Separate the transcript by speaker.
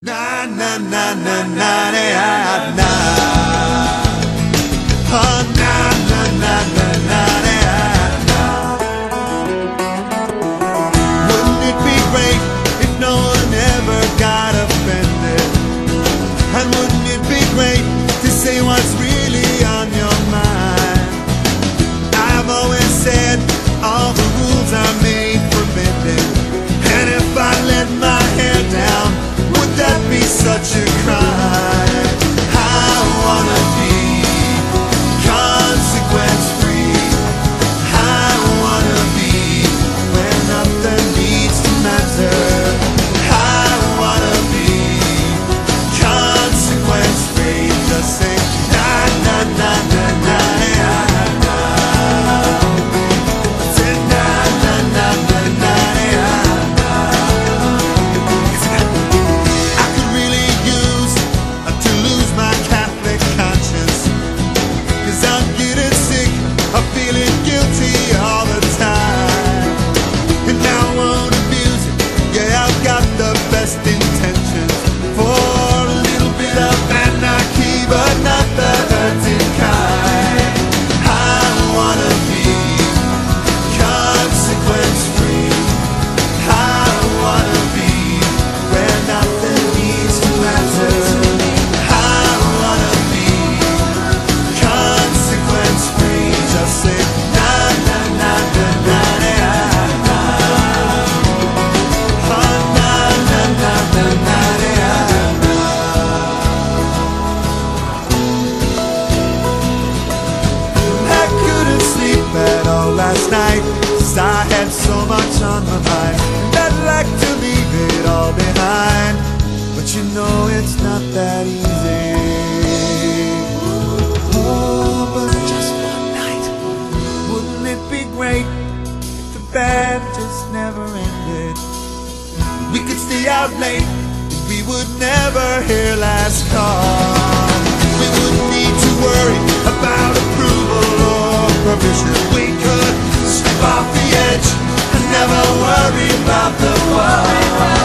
Speaker 1: Na na na na na na na. Oh, na na na na na na. Wouldn't it be great if no one ever got offended? And wouldn't it be great to say what's really on your mind? I've always said all the rules are made for bending, and if I let my hair down, would that be such a crime? I wanna be consequence free. I wanna be where nothing needs to matter. I wanna be consequence free. Just say na na na na na na. Say na na na na na na. I could really use to lose my Catholic conscience, 'cause I'm getting sick of feeling guilty all the time. And now I won't abuse it. Yeah, I've got the best intentions for a little bit of anarchy, but not the hurting kind. I wanna be consequence free. I wanna be where nothing needs to matter. I wanna be consequence free. Just say na na na na na na. Oh, na na na na na na. I couldn't sleep at all last night, 'cause I had so much on my mind, and I'd like to leave it all behind, but you know it's not that easy. Oh, but just one night, wouldn't it be great if the band just never ended? We could stay out late and we would never hear last call. We wouldn't need to worry about approval or permission. We could slip off the edge and never worry about the fall.